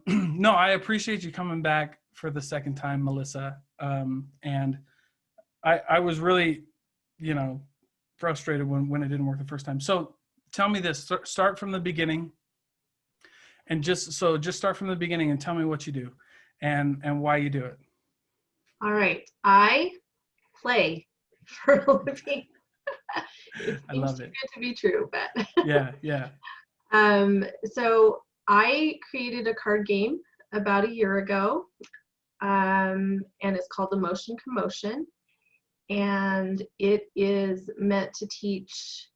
No, I appreciate you coming back for the second time, Melissa. And I was really, you know, frustrated when it didn't work the first time. So tell me this, start from the beginning, and just start from the beginning and tell me what you do and why you do it. All right. I play for a living. It I seems love too it. good to be true, but Yeah, yeah. so I created a card game about a year ago, and it's called Emotion Commotion, and it is meant to teach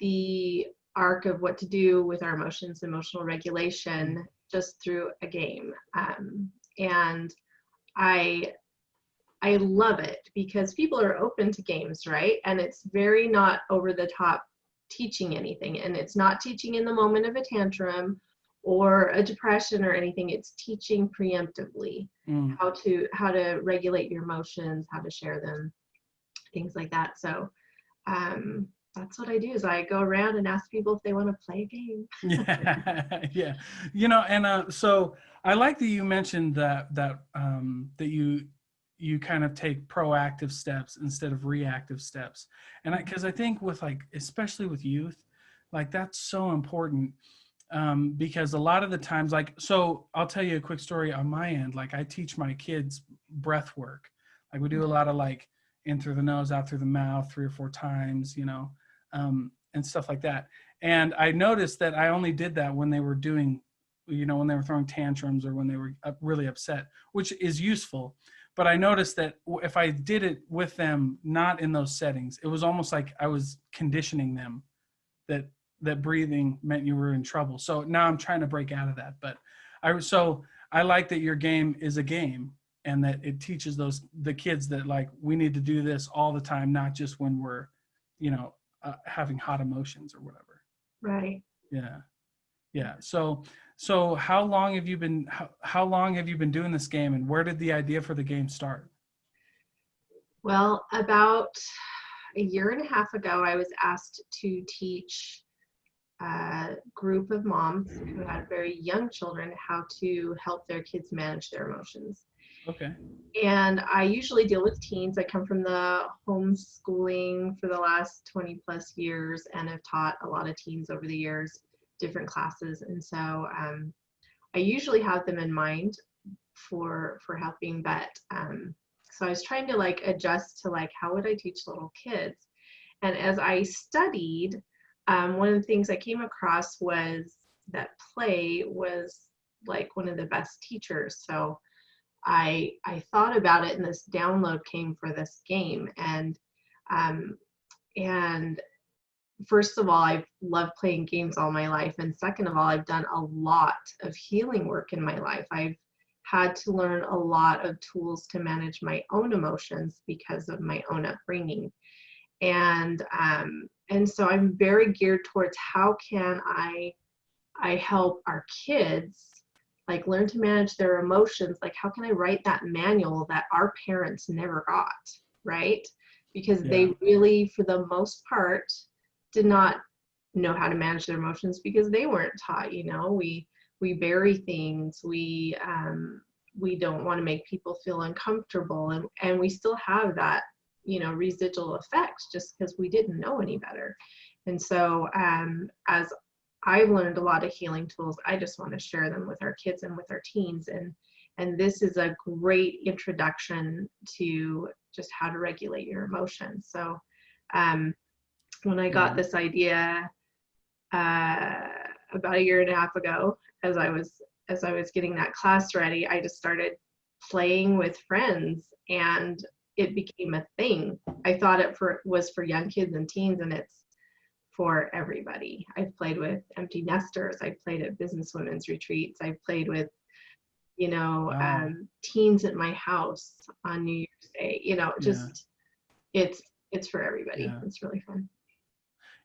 the arc of what to do with our emotions, emotional regulation, just through a game. And I I love it because people are open to games, right? And it's very not over the top teaching anything, and it's not teaching in the moment of a tantrum or a depression or anything. It's teaching preemptively Mm. how to regulate your emotions, how to share them, things like that. So that's what I do is I go around and ask people if they want to play a game. Yeah, yeah. You know, and so I like that you mentioned that you kind of take proactive steps instead of reactive steps. And because I think with like, especially with youth, like that's so important. Because a lot of the times, like, so I'll tell you a quick story on my end. Like I teach my kids breath work. Like we do a lot of like in through the nose, out through the mouth 3 or 4 times, you know, and stuff like that. And I noticed that I only did that when they were doing, you know, when they were throwing tantrums or when they were really upset, which is useful. But I noticed that if I did it with them, not in those settings, it was almost like I was conditioning them that breathing meant you were in trouble. So now I'm trying to break out of that. But I like that your game is a game and that it teaches the kids that like we need to do this all the time, not just when we're, you know, having hot emotions or whatever. Right. Yeah. Yeah. So how long have you been how long have you been doing this game, and where did the idea for the game start? Well, about a year and a half ago, I was asked to teach a group of moms who had very young children how to help their kids manage their emotions. Okay. And I usually deal with teens. I come from the homeschooling for the last 20 plus years and have taught a lot of teens over the years, different classes. And so I usually have them in mind for helping, but so I was trying to like adjust to like how would I teach little kids. And as I studied, one of the things I came across was that play was like one of the best teachers. So I thought about it, and this download came for this game. Um, and first of all, I've loved playing games all my life, and second of all, I've done a lot of healing work in my life. I've had to learn a lot of tools to manage my own emotions because of my own upbringing, and so I'm very geared towards how can I help our kids like learn to manage their emotions. Like how can I write that manual that our parents never got, right? Because Yeah. they really for the most part did not know how to manage their emotions because they weren't taught. You know, we bury things, we don't want to make people feel uncomfortable, and we still have that, you know, residual effect just because we didn't know any better. And so as I've learned a lot of healing tools, I just want to share them with our kids and with our teens, and this is a great introduction to just how to regulate your emotions. So when I got Yeah. this idea about a year and a half ago, as I was getting that class ready, I just started playing with friends, and it became a thing. I thought was for young kids and teens, and it's for everybody. I've played with empty nesters. I've played at business women's retreats. I've played with, you know, Wow. teens at my house on New Year's Day. You know, Yeah. just it's for everybody. Yeah. It's really fun.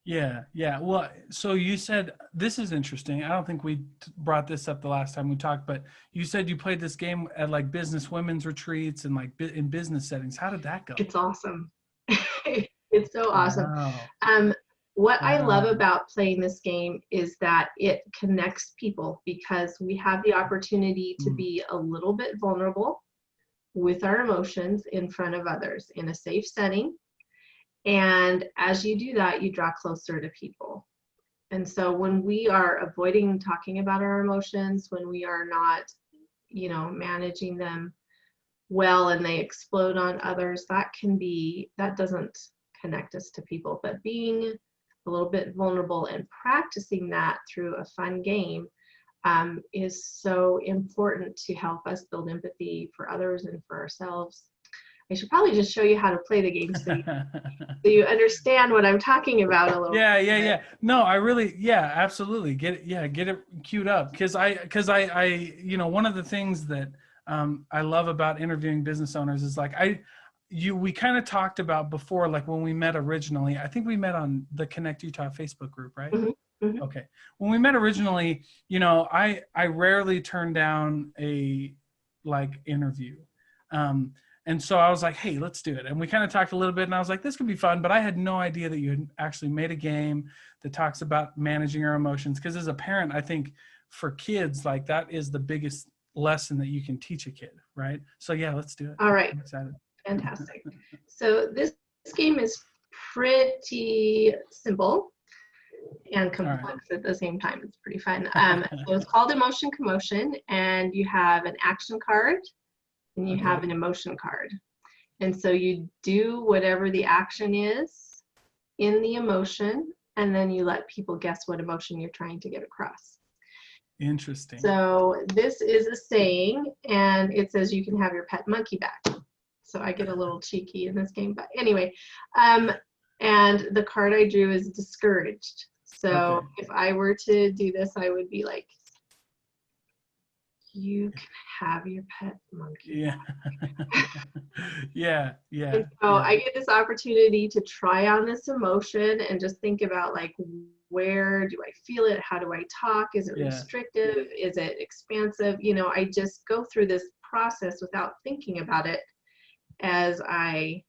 Yeah, yeah. Well, so you said this is interesting. I don't think we brought this up the last time we talked, but you said you played this game at like business women's retreats and like in business settings. How did that go? It's awesome. It's so awesome. Wow. Um, what I love Wow. about playing this game is that it connects people because we have the opportunity to Mm. be a little bit vulnerable with our emotions in front of others in a safe setting. And as you do that, you draw closer to people. And so when we are avoiding talking about our emotions, when we are not, managing them well and they explode on others, that doesn't connect us to people. But being a little bit vulnerable and practicing that through a fun game is so important to help us build empathy for others and for ourselves. I should probably just show you how to play the game so you understand what I'm talking about a little Yeah, yeah, bit. yeah. No, I really, yeah, absolutely. Get it queued up. One of the things that I love about interviewing business owners is like, we kind of talked about before, like when we met originally, I think we met on the Connect Utah Facebook group, right? Mhm, mhm. Okay. When we met originally, I rarely turn down a interview. And so I was like, hey, let's do it. And we kind of talked a little bit and I was like, this could be fun, but I had no idea that you had actually made a game that talks about managing our emotions. Because as a parent, I think for kids, like that is the biggest lesson that you can teach a kid, right? So yeah, let's do it. All right, I'm excited. fantastic. So this game is pretty simple and All right. complex at the same time. It's pretty fun. So it's called Emotion Commotion, and you have an action card and you Okay. have an emotion card. And so you do whatever the action is in the emotion, and then you let people guess what emotion you're trying to get across. Interesting. So this is a saying, and it says you can have your pet monkey back. So I get a little cheeky in this game, but anyway. And the card I drew is discouraged. So Okay. if I were to do this, I would be like, you can have your pet monkey Yeah. Yeah. Yeah. And so Yeah. I get this opportunity to try on this emotion and just think about like, where do I feel it? How do I talk? Is it Yeah. restrictive? Is it expansive? I just go through this process without thinking about it as I,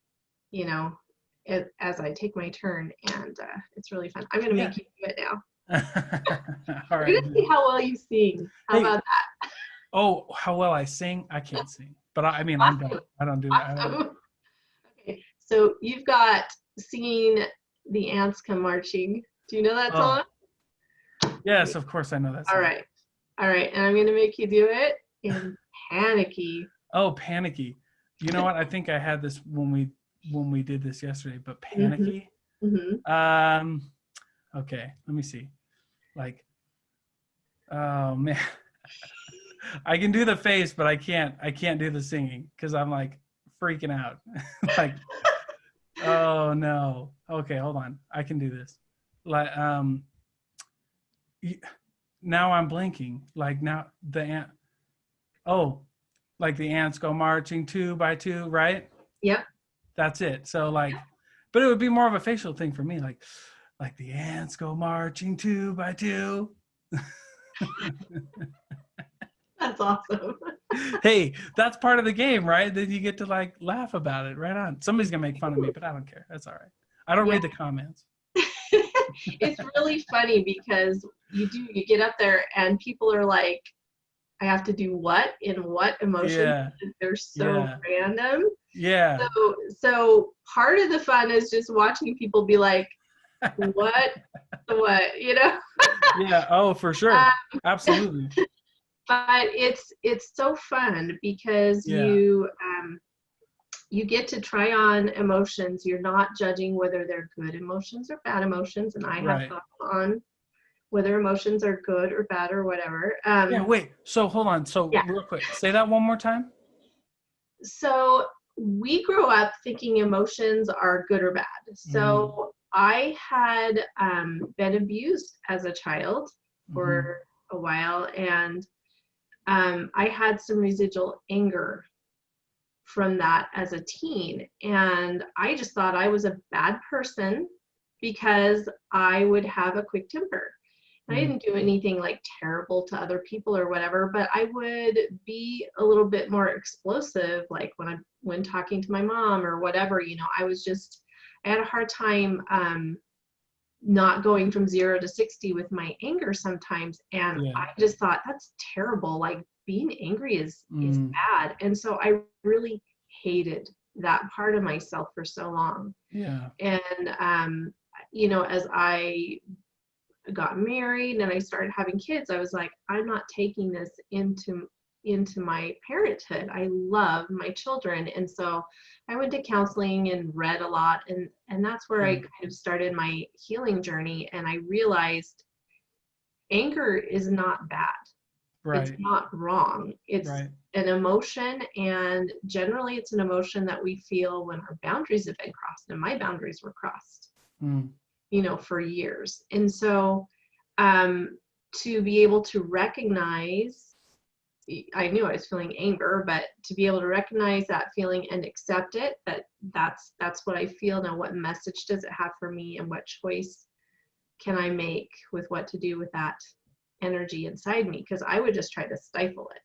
as I take my turn, and it's really fun. I'm going to Yeah. make you do it now. All We're right. going to see how well you sing. How Hey, about that? oh, how well I sing? I can't sing, but I mean, I'm done. Awesome. I don't do that. Awesome. Okay, so you've got singing The Ants Come Marching. Do you know that Oh, song? yes, of course I know that All song. right. All right. And I'm going to make you do it in Panicky. Oh, Panicky. You know what? I think I had this when we did this yesterday, but Mm-hmm. Panicky. Mm-hmm. Okay, let me see. Like, oh man, I can do the face, but I can't do the singing because I'm like freaking out. Like, oh no. Okay, hold on. I can do this. Like, now I'm blinking. Like now the ant. Oh, like the ants go marching two by two, right? Yep. That's it. So like, but it would be more of a facial thing for me, like the ants go marching two by two. That's awesome. Hey, that's part of the game, right? Then you get to like laugh about it. Right on. Somebody's gonna make fun of me, but I don't care. That's all right. I don't Yeah. read the comments. It's really funny because you get up there and people are like, I have to do what in what emotion? Yeah. They're so Yeah. random. Yeah. So part of the fun is just watching people be like, what, what, Yeah. Oh, for sure. Absolutely. But it's so fun because Yeah. you get to try on emotions. You're not judging whether they're good emotions or bad emotions, and I have Right. thoughts on whether emotions are good or bad or whatever. Yeah. Wait. So hold on. So Yeah. real quick, say that one more time. So we grow up thinking emotions are good or bad. So I had been abused as a child for a while, and I had some residual anger from that as a teen. And I just thought I was a bad person because I would have a quick temper. I didn't do anything like terrible to other people or whatever, but I would be a little bit more explosive, like when talking to my mom or whatever. I had a hard time not going from 0 to 60 with my anger sometimes. And Yeah. I just thought, that's terrible. Like, being angry is Mm. bad. And so I really hated that part of myself for so long. Yeah. And as I got married and I started having kids, I was like, I'm not taking this into my parenthood. I love my children. And so I went to counseling and read a lot, and that's where I Yeah. kind of started my healing journey. And I realized anger is not bad. It's Right. not wrong. It's Right. an emotion, and generally it's an emotion that we feel when our boundaries have been crossed, and my boundaries were crossed, Mm. for years. And so to be able to recognize, I knew I was feeling anger, but to be able to recognize that feeling and accept it, that's what I feel now. What message does it have for me, and what choice can I make with what to do with that energy inside me? Because I would just try to stifle it,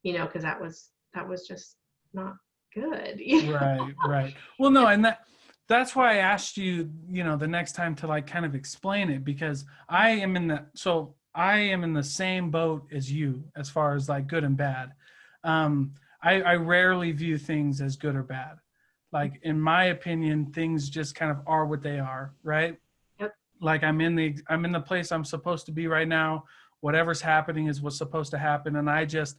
because that was just not good. Right. Right. Well, no, and that's why I asked you, the next time to like kind of explain it, because I am in the same boat as you as far as like good and bad. I rarely view things as good or bad. Like in my opinion, things just kind of are what they are, right? Yep. Like I'm in the place I'm supposed to be right now. Whatever's happening is what's supposed to happen, and I just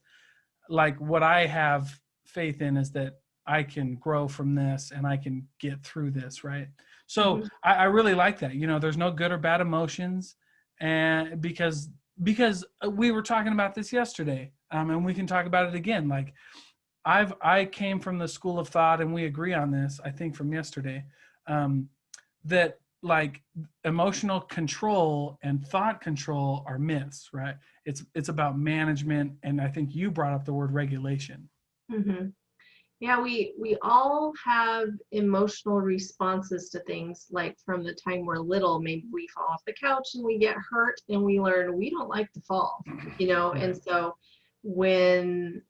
like what I have faith in is that I can grow from this and I can get through this, right? So Mhm. I really like that. There's no good or bad emotions, and because we were talking about this yesterday, and we can talk about it again. Like I came from the school of thought, and we agree on this. I think from yesterday, that like emotional control and thought control are myths, right? It's about management, and I think you brought up the word regulation. Mhm. Yeah, we all have emotional responses to things. Like, from the time we're little, maybe we fall off the couch and we get hurt, and we learn we don't like to fall, Right. and so when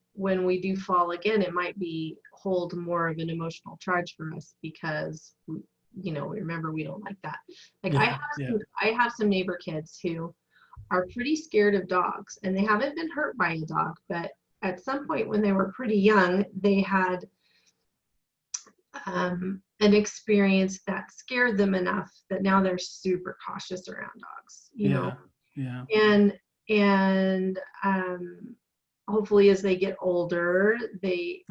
we do fall again, it might be hold more of an emotional charge for us, because we remember we don't like that. Like, Yeah. Yeah. I have some neighbor kids who are pretty scared of dogs, and they haven't been hurt by a dog, but at some point when they were pretty young, they had an experience that scared them enough that now they're super cautious around dogs. Yeah. Yeah. And hopefully as they get older, they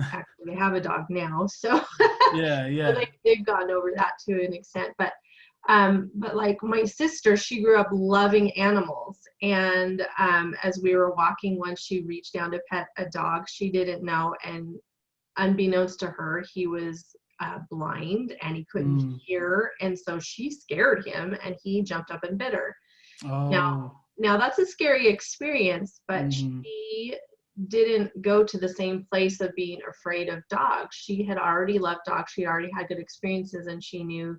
have a dog now, so Yeah. so Yeah. they've gotten over that to an extent. But like my sister, she grew up loving animals, and as we were walking once, she reached down to pet a dog she didn't know, and unbeknownst to her, he was blind and he couldn't Mm. hear, and so she scared him, and he jumped up and bit her. Now, Oh. now that's a scary experience, but Hmm. she didn't go to the same place of being afraid of dogs. She had already loved dogs. She already had good experiences, and she knew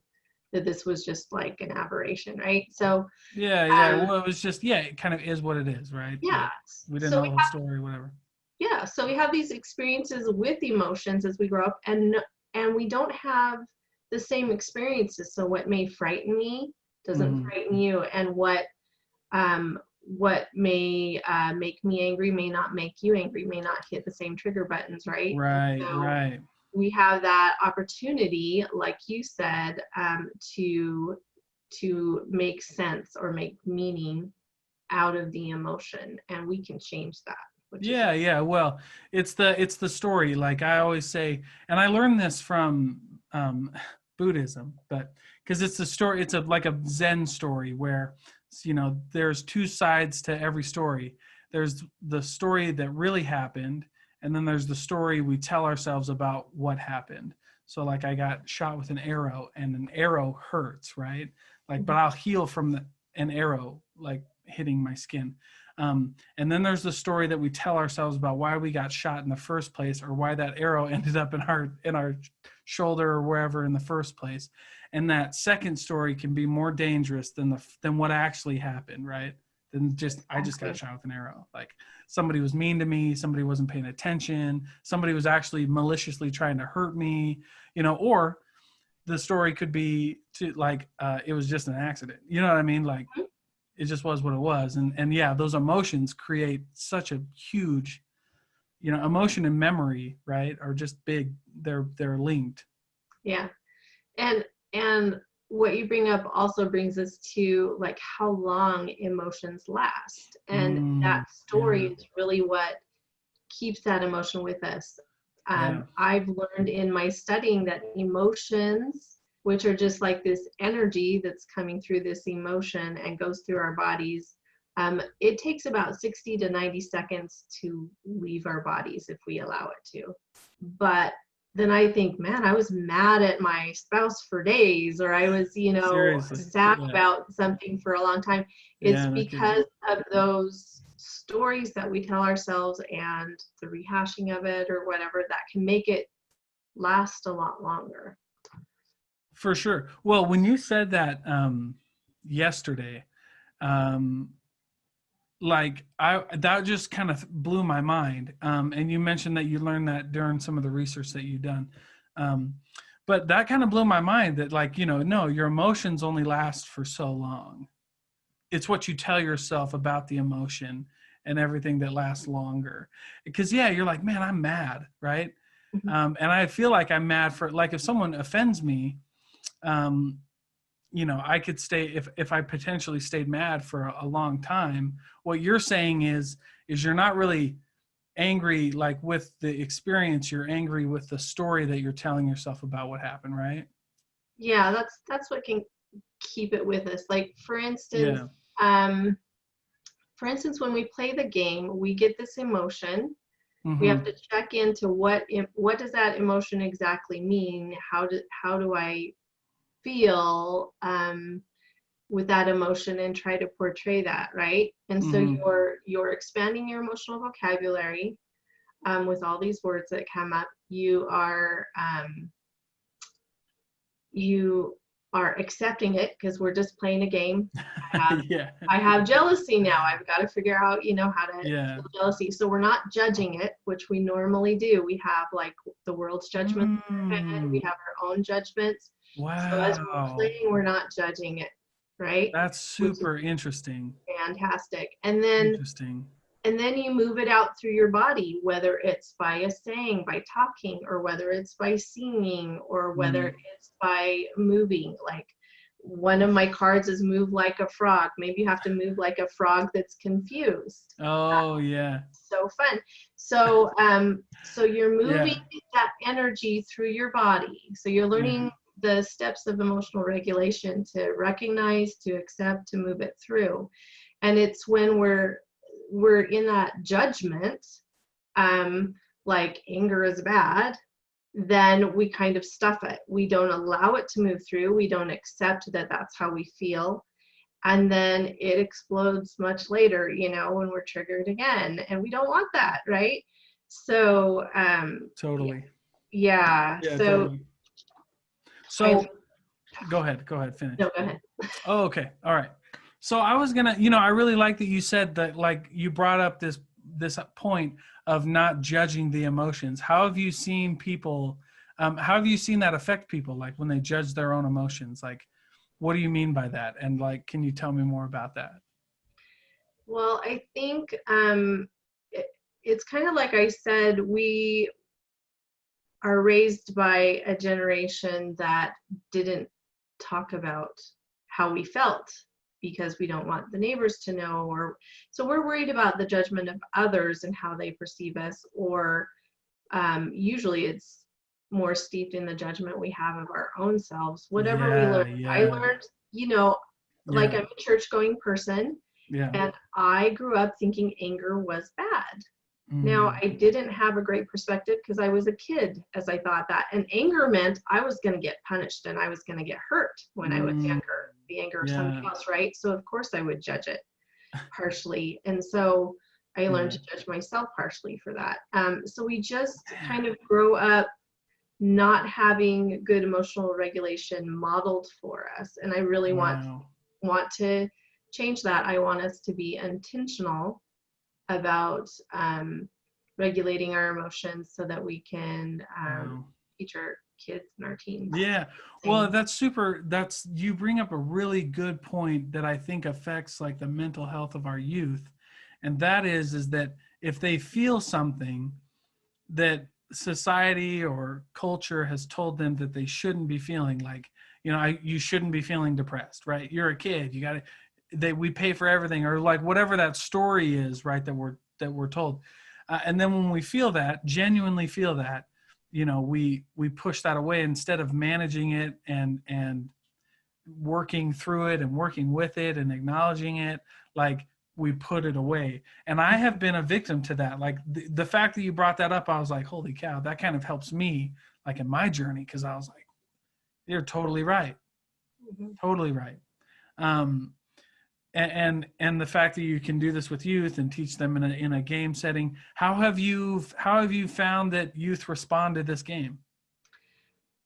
that this was just like an aberration, right? So, Yeah. Yeah. um, Well, it was just, yeah, it kind of is what it is, right? yeah. Like we didn't So know we the whole story, whatever. so we have these experiences with emotions as we grow up, and we don't have the same experiences. So what may frighten me doesn't Hmm. frighten you, and what may make me angry may not make you angry, may not hit the same trigger buttons, right? And Right. so Right. we have that opportunity, like you said, to make sense or make meaning out of the emotion, and we can change that, which is Yeah, yeah. Well, it's the story. Like I always say, and I learned this from Buddhism, but because it's a story, it's like a Zen story where there's two sides to every story. There's the story that really happened, and then there's the story we tell ourselves about what happened. So like I got shot with an arrow, and an arrow hurts, right? Like, but I'll heal from an arrow like hitting my skin. And then there's the story that we tell ourselves about why we got shot in the first place, or why that arrow ended up in our shoulder or wherever in the first place. And that second story can be more dangerous than what actually happened, right? Than just I just got exactly. shot with an arrow. Like somebody was mean to me, somebody wasn't paying attention, somebody was actually maliciously trying to hurt me, or the story could be to like it was just an accident. You know what I mean? Like it just was what it was. And yeah, those emotions create such a huge, you know, emotion and memory, right? Are just big. They're linked. Yeah. And and what you bring up also brings us to like how long emotions last. And that story Yeah. is really what keeps that emotion with us. Yeah. I've learned in my studying that emotions, which are just like this energy that's coming through this emotion and goes through our bodies, it takes about 60 to 90 seconds to leave our bodies if we allow it to. But then I think, man, I was mad at my spouse for days, or I was, Seriously. sad Yeah. about something for a long time. It's Yeah. No kidding. because of those stories that we tell ourselves and the rehashing of it or whatever that can make it last a lot longer. For sure. Well, when you said that yesterday, um, like I that just kind of blew my mind. And you mentioned that you learned that during some of the research that you've done. Um, but that kind of blew my mind that like, you know, no, your emotions only last for so long. It's what you tell yourself about the emotion and everything that lasts longer. Because yeah, you're like, man, I'm mad, right? Mhm. And I feel like I'm mad for like if someone offends me, um, you know, I could stay if I potentially stayed mad for a long time. What you're saying is you're not really angry like with the experience, you're angry with the story that you're telling yourself about what happened, right? Yeah, that's what can keep it with us. Like Yeah. um, for instance, when we play the game, we get this emotion. We have Mm-hmm. to check into what does that emotion exactly mean? How do I feel with that emotion and try to portray that, right? And so Mm-hmm. you're expanding your emotional vocabulary with all these words that come up. You are accepting it because we're just playing a game. I have Yeah. I have jealousy now. I've got to figure out, how to Yeah. feel jealousy. So we're not judging it, which we normally do. We have like the world's judgment in our head. We Mm, have our own judgments. So as we're wow. playing, we're not judging it, right? That's Which is super interesting. fantastic. And then you move it out through your body, whether it's by a saying, by talking, or whether it's by singing, or whether Mm. it's by moving. Like one of my cards is move like a frog. Maybe you have to move like a frog that's confused. Oh yeah. So fun. So you're moving Yeah. that energy through your body. So you're Yeah. learning the steps of emotional regulation to recognize, to accept, to move it through. And it's when we're in that judgment, like anger is bad, then we kind of stuff it. We don't allow it to move through. We don't accept that that's how we feel. And then it explodes much later, when we're triggered again. And we don't want that, right? So, Totally. yeah. Yeah, So totally. I, So go ahead, finish. no, go ahead. Oh, okay. All right. So I was gonna, you know, I really like that you said that, like, you brought up this point of not judging the emotions. How have you seen people? How have you seen that affect people, like when they judge their own emotions? Like, what do you mean by that? And like, can you tell me more about that? Well, I think it's kind of like I said, we are raised by a generation that didn't talk about how we felt because we don't want the neighbors to know, or so we're worried about the judgment of others and how they perceive us, or usually it's more steeped in the judgment we have of our own selves. Whatever we Yeah, learned, I yeah, learned, like yeah, I'm a church going person, yeah. and I grew up thinking anger was bad. Now, Mm, I didn't have a great perspective because I was a kid as I thought that. And anger meant I was going to get punished and I was going to get hurt when I was mm, younger, the anger of somebody yeah, else, right? So, of course, I would judge it harshly. And so I learned yeah. to judge myself harshly for that. So we just kind of grow up not having good emotional regulation modeled for us. And I really Wow. want to change that. I want us to be intentional about regulating our emotions so that we can Wow. teach our kids and our teens. Yeah. Well, you bring up a really good point that I think affects like the mental health of our youth. And that is that if they feel something that society or culture has told them that they shouldn't be feeling, like, you shouldn't be feeling depressed, right? You're a kid, we pay for everything, or like whatever that story is, right? That we're told. And then when we genuinely feel that, we push that away instead of managing it and working through it and working with it and acknowledging it. Like, we put it away. And I have been a victim to that. Like the fact that you brought that up, I was like, holy cow, that kind of helps me like in my journey. Cause I was like, you're totally right. Mhm. Totally right. Um, and the fact that you can do this with youth and teach them in a game setting. How have you found that youth respond to this game?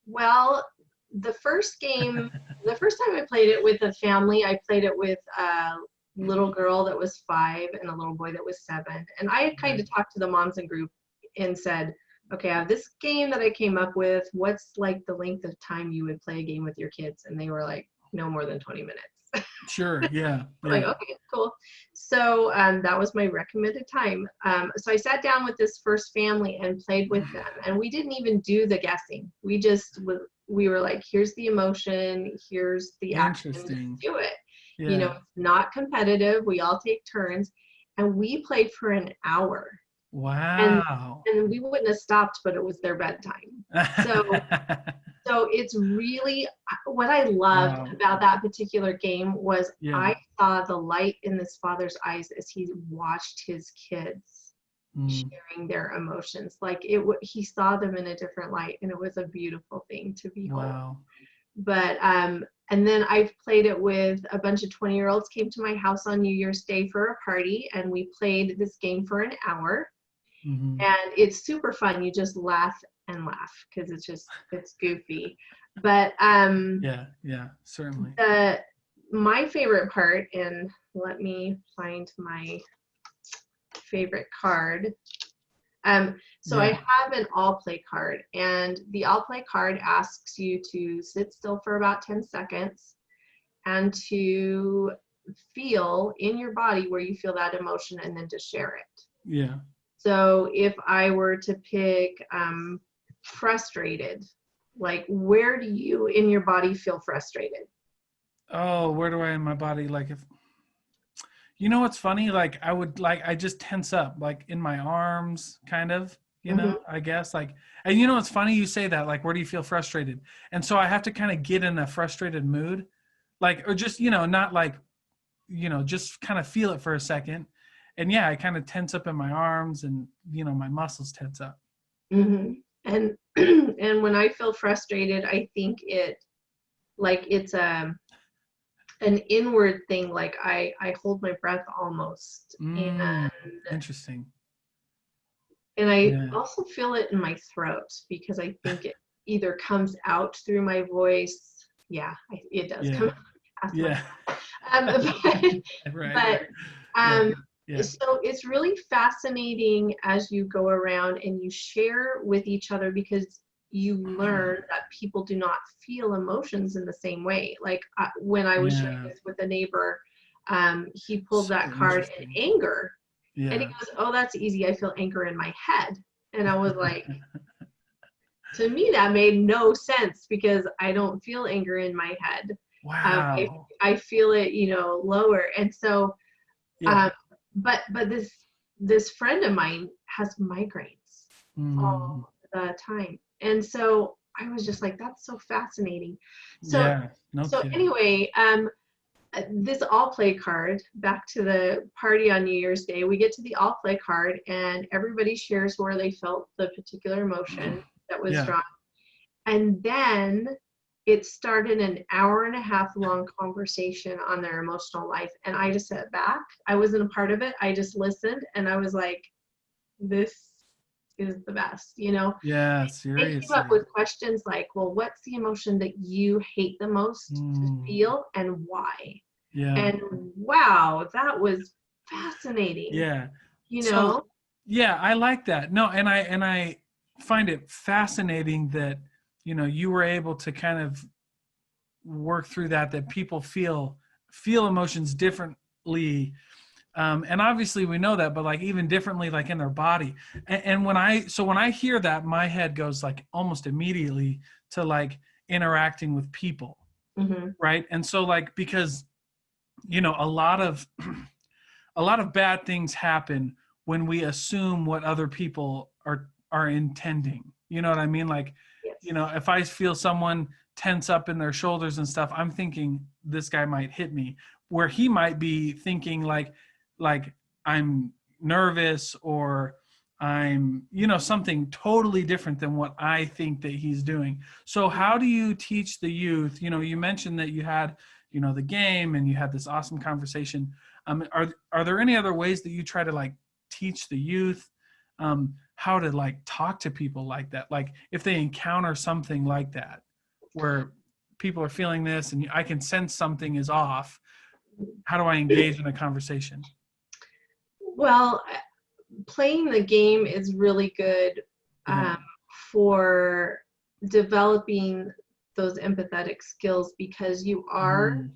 Well, the first time I played it with a family, I played it with a little girl that was 5 and a little boy that was 7. And I had kind of talked to the moms in group and said, okay, I have this game that I came up with. What's like the length of time you would play a game with your kids? And they were like, no more than 20 minutes. Sure. Yeah. Like, okay, cool. So that was my recommended time. So I sat down with this first family and played with them, and we didn't even do the guessing. We were like, here's the emotion, here's the action, just do it. Yeah. It's not competitive. We all take turns, and we played for an hour. Wow. And we wouldn't have stopped, but it was their bedtime. So it's really, what I loved about that particular game was I saw the light in this father's eyes as he watched his kids sharing their emotions. Like he saw them in a different light, and it was a beautiful thing to behold. Wow. But and then I've played it with a bunch of 20-year-olds came to my house on New Year's Day for a party, and we played this game for an hour. Mm-hmm. And it's super fun. You just laugh and laugh because it's goofy. But yeah, certainly. My favorite part, and let me find my favorite card. So I have an all play card, and the all play card asks you to sit still for about 10 seconds and to feel in your body where you feel that emotion, and then to share it. Yeah. So if I were to pick frustrated, like, where do you in your body feel frustrated? Oh, where do I in my body? Like, if what's funny, like I just tense up, like in my arms, kind of, I guess, like, and it's funny you say that, like, where do you feel frustrated? And so I have to kind of get in a frustrated mood, like, or just, not like, just kind of feel it for a second. And yeah, I kind of tense up in my arms, and, my muscles tense up. Mm-hmm. And and when I feel frustrated, I think it's an inward thing. Like I hold my breath almost. And Interesting. And I also feel it in my throat, because I think it either comes out through my voice. Yeah, it does come out. Yeah. So it's really fascinating as you go around and you share with each other, because you learn that people do not feel emotions in the same way. Like when I was sharing this with a neighbor, he pulled that card in anger. Yeah. And he goes, oh, that's easy. I feel anger in my head. And I was like, to me, that made no sense, because I don't feel anger in my head. Wow. I feel it, lower. And so, but this friend of mine has migraines all the time. And so I was just like, that's so fascinating. So, anyway, this all play card, back to the party on New Year's Day, we get to the all play card, and everybody shares where they felt the particular emotion that was strong. And then it started an hour and a half long conversation on their emotional life. And I just sat back. I wasn't a part of it. I just listened, and I was like, this is the best, Yeah, seriously. They came up with questions like, well, what's the emotion that you hate the most to feel, and why? Yeah. And wow, that was fascinating. Yeah. Yeah, I like that. No, and I find it fascinating that you were able to kind of work through that people feel emotions differently. And obviously we know that, but like even differently, like in their body. And when I hear that, my head goes like almost immediately to like interacting with people. Mm-hmm. Right. And so like, because, a lot of, a lot of bad things happen when we assume what other people are intending. You know what I mean? Like, Yes. if I feel someone tense up in their shoulders and stuff, I'm thinking this guy might hit me, where he might be thinking like I'm nervous, or I'm, something totally different than what I think that he's doing. So how do you teach the youth? You mentioned that you had, the game, and you had this awesome conversation. Are there any other ways that you try to like teach the youth how to like talk to people like that? Like if they encounter something like that, where people are feeling this and I can sense something is off, how do I engage in a conversation? Well, playing the game is really good Yeah. um, for developing those empathetic skills, because you are Mhm.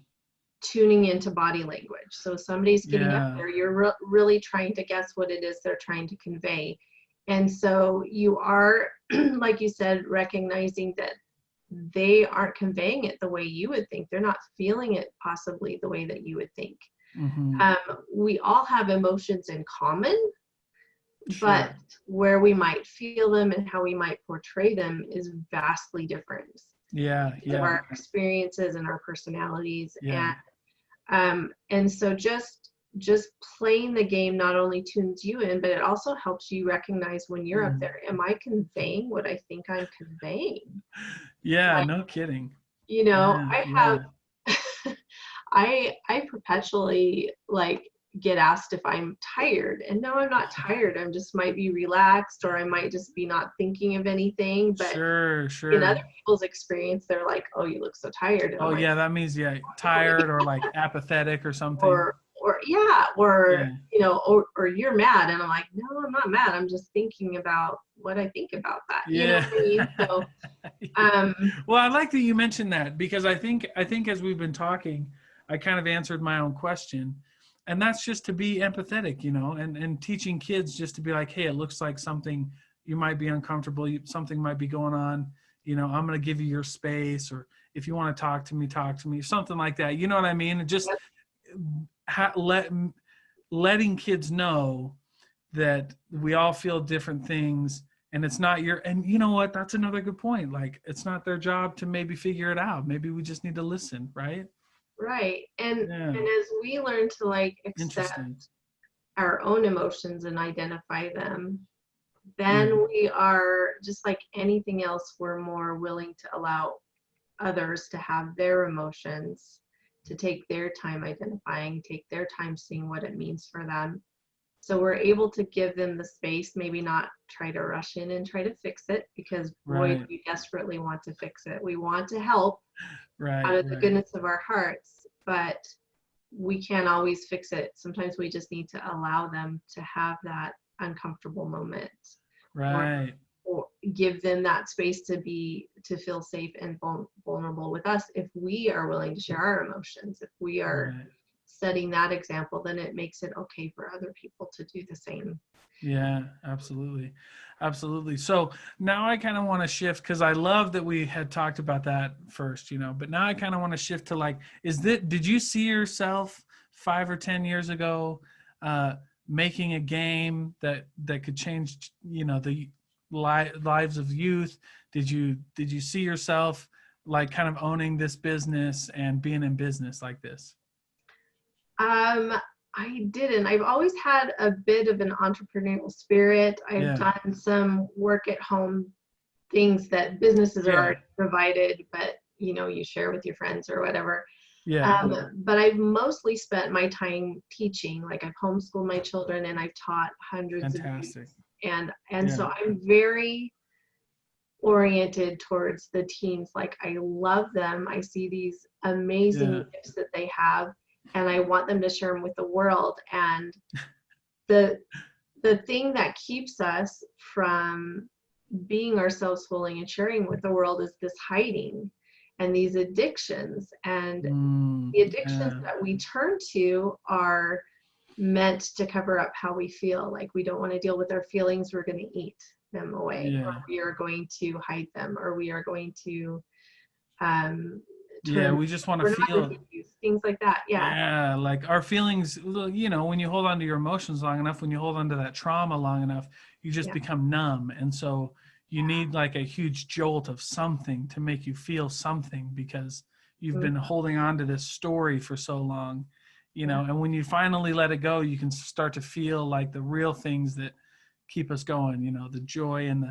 tuning into body language. So somebody's getting up Yeah. there, you're really trying to guess what it is they're trying to convey. And so you are, like you said, recognizing that they aren't conveying it the way you would think. They're not feeling it possibly the way that you would think. Mm-hmm. Um, we all have emotions in common, but Sure. where we might feel them and how we might portray them is vastly different Yeah. because of Yeah. our experiences and our personalities. Yeah. And so just playing the game not only tunes you in, but it also helps you recognize when you're up Mhm. there, am I conveying what I think I'm conveying? Yeah. Like, No kidding. I Yeah. have Yeah. I perpetually like get asked if I'm tired, and no, I'm not tired. I'm just might be relaxed, or I might just be not thinking of anything. But Sure. in other Sure. people's experience, they're like, "Oh, you look so tired," and I'm Oh like, yeah, that means yeah, "Really?" tired or like apathetic or something. or yeah, or Yeah. or you're mad, and I'm like, "No, I'm not mad. I'm just thinking about what I think about that." You know Yeah. what I mean? So, um, Well, I like that you mentioned that, because I think as we've been talking, I kind of answered my own question. And that's just to be empathetic, and teaching kids just to be like, hey, it looks like something, you might be uncomfortable, something might be going on, I'm going to give you your space, or if you want to talk to me, something like that. You know what I mean? And just ha- let letting kids know that we all feel different things, and it's not and you know what, that's another good point. Like it's not their job to maybe figure it out. Maybe we just need to listen, right? right. Yeah. And as we learn to like accept Interesting. our own emotions and identify them, Yeah. then we are just like anything else, we're more willing to allow others to have their emotions, to take their time identifying, take their time seeing what it means for them. So we're able to give them the space, maybe not try to rush in and try to fix it, because boy, do Right. we desperately want to fix it. We want to help out Right. of the Right. goodness of our hearts, but we can't always fix it. Sometimes we just need to allow them to have that uncomfortable moment, or Right. or give them that space to feel safe and vulnerable with us. If we are willing to share our emotions, if we are Right. setting that example, then it makes it okay for other people to do the same. Yeah, absolutely. Absolutely. So now I kind of want to shift, because I love that we had talked about that first, but now I kind of want to shift to like, did you see yourself 5 or 10 years ago making a game that could change, the lives of youth? Did you see yourself like kind of owning this business and being in business like this? Um, I didn't. I've always had a bit of an entrepreneurial spirit. I've Yeah. done some work at home, things that businesses are Yeah. already provided, but you share with your friends or whatever. Yeah. But I've mostly spent my time teaching. Like I've homeschooled my children and I've taught hundreds of youth. Fantastic. And Yeah. so I'm very oriented towards the teens. Like I love them. I see these amazing Yeah. gifts that they have, and I want them to share them with the world. And the the thing that keeps us from being ourselves fully and sharing with the world is this hiding and these addictions. And the addictions Yeah. that we turn to are meant to cover up how we feel. Like we don't want to deal with our feelings, we're going to eat them away, or Yeah. we are going to hide them, or we are going to um, Yeah. turn We just want to feel. pornography use, things like that. Yeah. Yeah, like our feelings, when you hold on to your emotions long enough, when you hold on to that trauma long enough, you just Yeah. become numb. And so you need like a huge jolt of something to make you feel something because you've been holding on to this story for so long, Yeah. and when you finally let it go, you can start to feel like the real things that keep us going, the joy and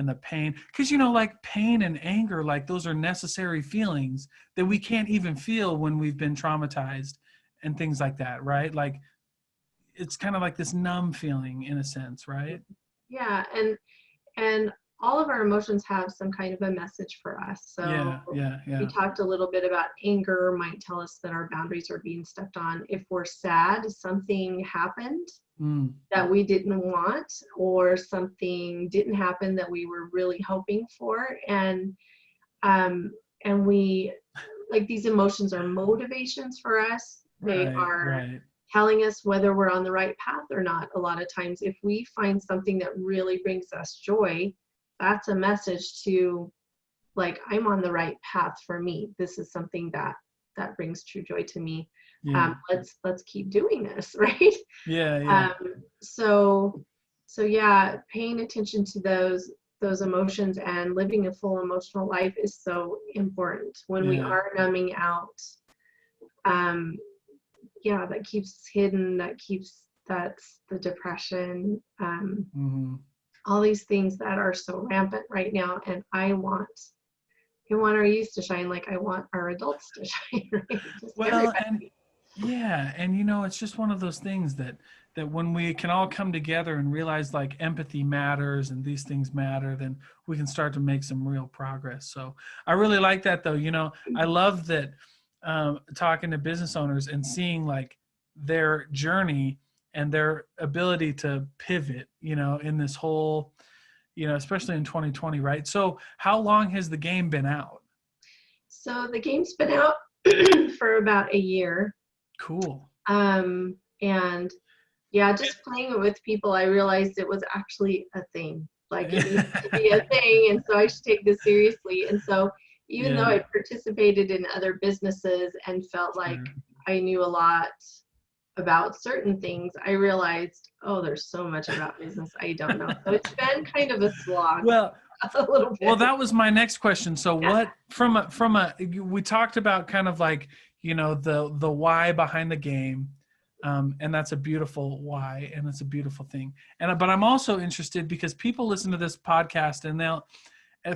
the pain. Because, like pain and anger, like those are necessary feelings that we can't even feel when we've been traumatized and things like that, right? Like it's kind of like this numb feeling in a sense, right? Yeah. And all of our emotions have some kind of a message for us. So Yeah, yeah, we yeah. talked a little bit about anger might tell us that our boundaries are being stepped on. If we're sad, something happened Mm, that we didn't want, or something didn't happen that we were really hoping for. Um, and we, like, these emotions are motivations for us. They right, are right. telling us whether we're on the right path or not. A lot of times, if we find something that really brings us joy, that's a message to, like, I'm on the right path for me. This is something that brings true joy to me. Yeah, Let's keep doing this, right? yeah, yeah, Um, so yeah, paying attention to those emotions and living a full emotional life is so important. When we yeah. are numbing out, um, yeah, that keeps hidden, that's the depression, Hmm. all these things that are so rampant right now. And I want our youth to shine like I want our adults to shine, right? Just Well, and everybody. yeah, and it's just one of those things that when we can all come together and realize like empathy matters and these things matter, then we can start to make some real progress. So I really like that though. I love that talking to business owners and seeing like their journey and their ability to pivot, in this whole, especially in 2020, right? So how long has the game been out? So the game's been out for about a year. Cool. And yeah, just playing it with people, I realized it was actually a thing. Like it needs to be a thing, and so I should take this seriously. And so even though Yeah, I participated in other businesses and felt like sure. I knew a lot about certain things, I realized, oh, there's so much about business I don't know. So it's been kind of a slog Well, a little well, bit. that was my next question. So Yeah. what from a we talked about kind of like, the why behind the game. And that's a beautiful why, and it's a beautiful thing. But I'm also interested because people listen to this podcast and they'll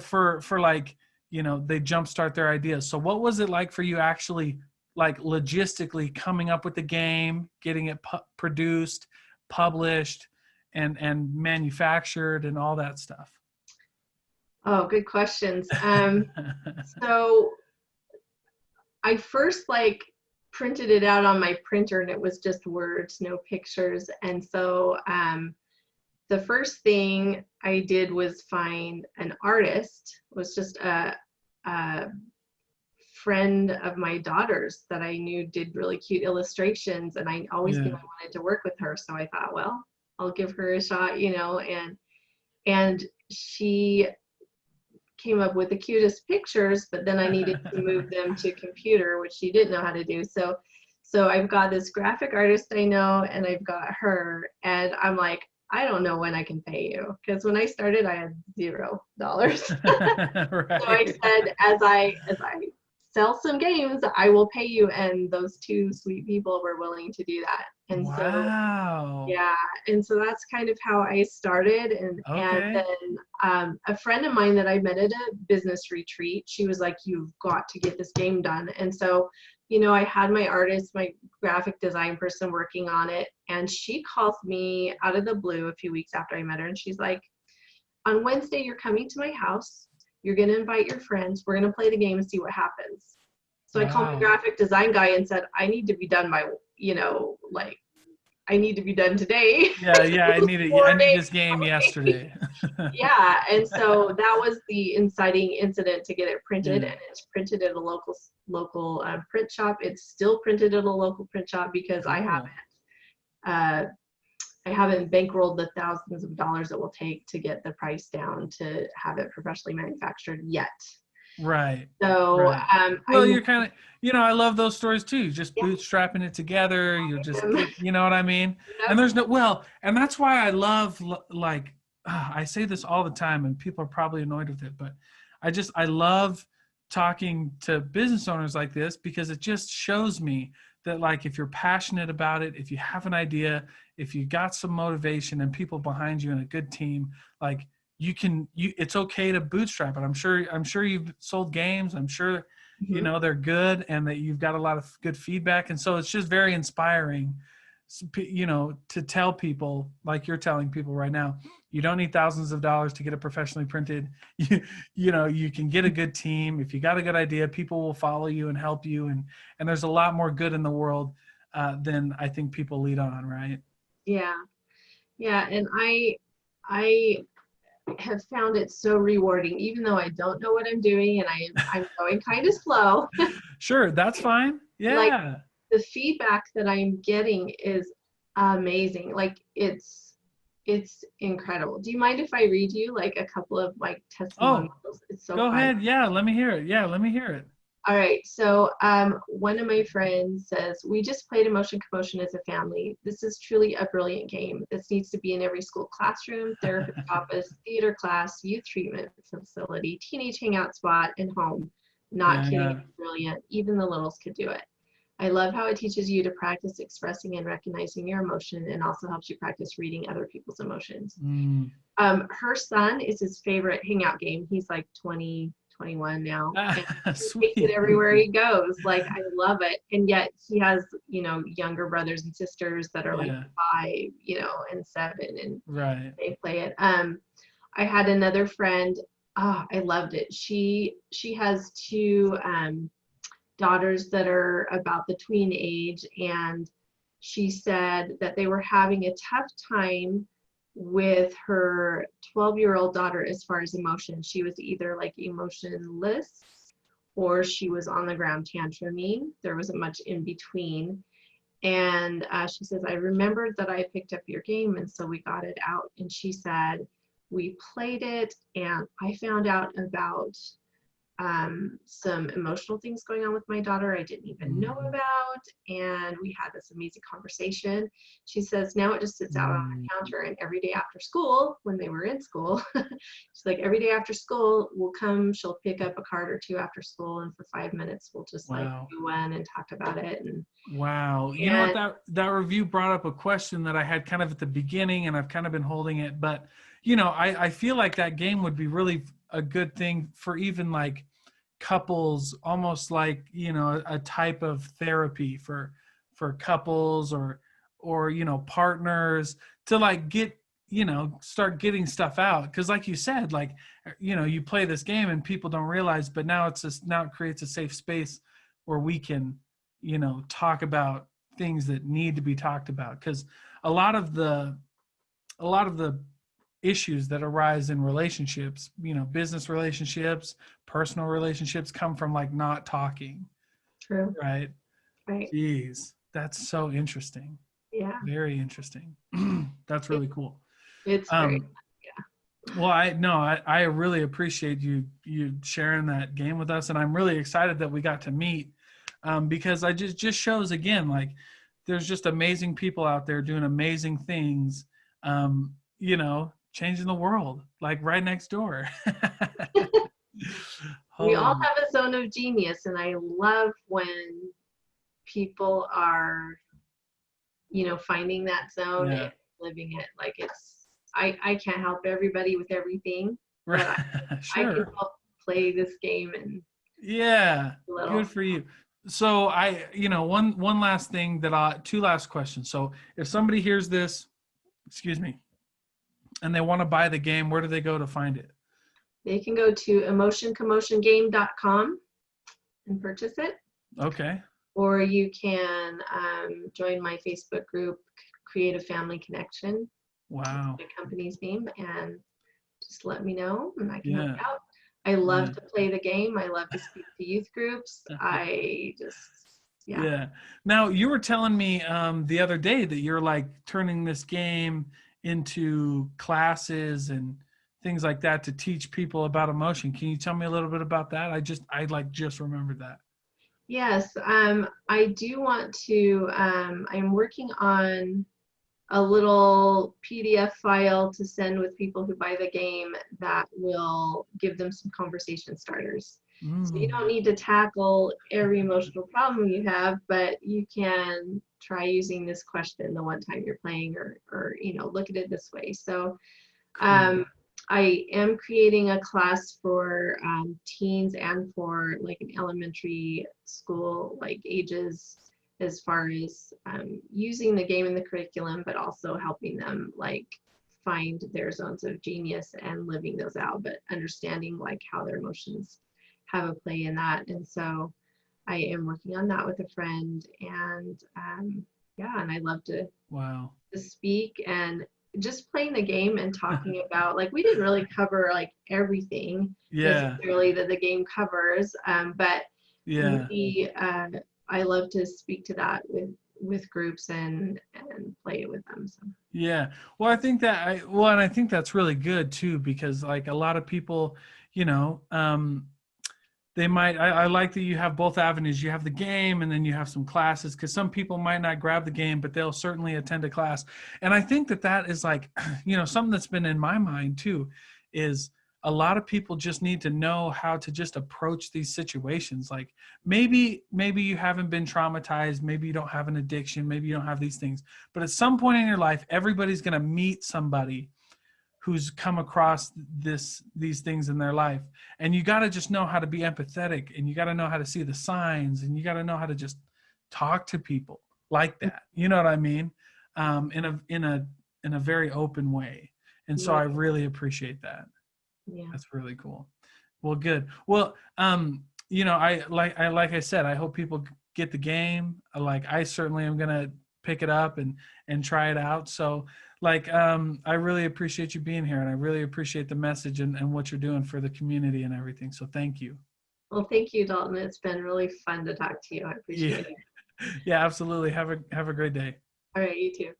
for like, they jumpstart their ideas. So what was it like for you actually like logistically coming up with the game, getting it produced, published, and manufactured and all that stuff? Oh, good questions. So I first like printed it out on my printer and it was just words, no pictures. And so the first thing I did was find an artist. It was just a friend of my daughter's that I knew did really cute illustrations, and I always knew Yeah. I wanted to work with her. So I thought, well, I'll give her a shot, and she came up with the cutest pictures, but then I needed to move them to computer, which she didn't know how to do. So I've got this graphic artist I know, and I've got her, and I'm like, I don't know when I can pay you, because when I started, I had $0. So I Right. said, as I sell some games, I will pay you, and those two sweet people were willing to do that. And so Wow. yeah, and so that's kind of how I started. And Okay. then a friend of mine that I met at a business retreat, she was like, "You've got to get this game done." And so, I had my artist, my graphic design person working on it, and she calls me out of the blue a few weeks after I met her, and she's like, "On Wednesday, you're coming to my house. You're gonna invite your friends. We're gonna play the game and see what happens." So I called my Wow. graphic design guy and said, "I need to be done by, like I need to be done today. Yeah, yeah. I 4 need days this game away. yesterday. Yeah, and so that was the inciting incident to get it printed, Yeah. and it's printed at a local print shop. It's still printed at a local print shop because Cool. uh, I haven't bankrolled the thousands of dollars it will take to get the price down to have it professionally manufactured yet. Right. So Right. Well, I'm you're kind of, I love those stories too. Just yeah, bootstrapping it together. You're just I'm, you know what I mean? And yep, there's no, well, and that's why I love, like, I say this all the time and people are probably annoyed with it, but I love talking to business owners like this because it just shows me that, like, if you're passionate about it, if you have an idea, if you got some motivation and people behind you and a good team, like, it's okay to bootstrap it. I'm sure you've sold games. I'm sure mhm. they're good and that you've got a lot of good feedback, and so it's just very inspiring, to tell people, like you're telling people right now, you don't need thousands of dollars to get it professionally printed. You can get a good team. If you got a good idea, people will follow you and help you, and there's a lot more good in the world than I think people lead on, right? Yeah, yeah, and I have found it so rewarding, even though I don't know what I'm doing and I'm going kind of slow. Sure, that's fine. Like Yeah. the feedback that I'm getting is amazing. Like it's incredible. Do you mind if I read you like a couple of like testimonials? Oh, It's so go fun. ahead. Yeah, let me hear it. Yeah, let me hear it. All right. So one of my friends says, we just played Emotion Commotion as a family. This is truly a brilliant game. This needs to be in every school classroom, therapist office, theater class, youth treatment facility, teenage hangout spot, and home. Not kidding, Yeah. it's brilliant. Even the littles could do it. I love how it teaches you to practice expressing and recognizing your emotion and also helps you practice reading other people's emotions. Mm. Her son is his favorite hangout game. He's like 20, 21 now. And he takes it Sweet. everywhere he goes. Like, I love it. And yet he has, younger brothers and sisters that are like Yeah. 5, and 7, and Right. they play it. I had another friend. Oh, I loved it. She has 2 daughters that are about the tween age, and she said that they were having a tough time with her 12-year-old daughter as far as emotion. She was either like emotionless or she was on the ground tantruming. There wasn't much in between. And she says, I remembered that I picked up your game, and so we got it out. And she said, we played it, and I found out about some emotional things going on with my daughter I didn't even know Mm. about, and we had this amazing conversation. She says now it just sits out on Mm. the counter, and every day after school, when they were in school, she's like, every day after school we'll come, she'll pick up a card or 2 after school, and for 5 minutes we'll just like Wow. do one and talk about it. Wow. You know what, And that review brought up a question that I had kind of at the beginning and I've kind of been holding it, but I feel like that game would be really a good thing for even like couples, almost like, a type of therapy for couples or partners to like get, start getting stuff out. Because like you said, like, you play this game and people don't realize, but now now it creates a safe space where we can talk about things that need to be talked about, because a lot of the issues that arise in relationships, business relationships, personal relationships, come from like not talking, true, right? right, Jeez, that's so interesting. yeah, Very interesting. That's it, really cool. it's very, um well, I really appreciate you sharing that game with us, and I'm really excited that we got to meet, because I just shows again, like, there's just amazing people out there doing amazing things, changing the world, like right next door. we all Holy, have a zone of genius, and I love when people are finding that zone and yeah, living it. Like I can't help everybody with everything, right. but I can Sure. help play this game and Yeah, a good little. for you. So one last thing two last questions. So if somebody hears this, excuse me, and they want to buy the game, where do they go to find it? They can go to emotioncommotiongame.com and purchase it, Okay. or you can join my Facebook group, create a family connection. That's Wow. my company's name, and just let me know and I can help Yeah. you out. I love Yeah. to play the game. I love to speak to youth groups. I just, yeah. Yeah. Now you were telling me the other day that you're like turning this game into classes and things like that to teach people about emotion. Can you tell me a little bit about that? I like just remembered that. Yes, I do want to, I'm working on a little PDF file to send with people who buy the game that will give them some conversation starters. So you don't Mm. need to tackle every emotional problem you have, but you can try using this question the one time you're playing, or look at it this way. So Cool. I am creating a class for teens and for like an elementary school like ages, as far as using the game in the curriculum, but also helping them like find their zones of genius and living those out, but understanding like how their emotions have a play in that. And so I am working on that with a friend, and yeah, and I love Wow. to speak, and just playing the game and talking about, like, we didn't really cover like everything Yeah. necessarily that the game covers, but Yeah. I love to speak to that with groups and play it with them. So Yeah. Well, and I think that's really good too, because like a lot of people, you know, they might, I like that you have both avenues. You have the game and then you have some classes, because some people might not grab the game, but they'll certainly attend a class. And I think that that is like, something that's been in my mind too, is a lot of people just need to know how to just approach these situations. Like maybe you haven't been traumatized, maybe you don't have an addiction, maybe you don't have these things, but at some point in your life, everybody's going to meet somebody who's come across these things in their life, and you got to just know how to be empathetic, and you got to know how to see the signs, and you got to know how to just talk to people like that, you know what I mean, in a very open way. And so yeah, I really appreciate that. yeah. That's really cool. Well, good. Well, I said, I hope people get the game. Like I certainly am gonna pick it up and try it out. So I really appreciate you being here, and I really appreciate the message and what you're doing for the community and everything. So thank you. Well, thank you, Dalton. It's been really fun to talk to you. I Yeah. appreciate it. Yeah, absolutely. Have a great day. All right, you too.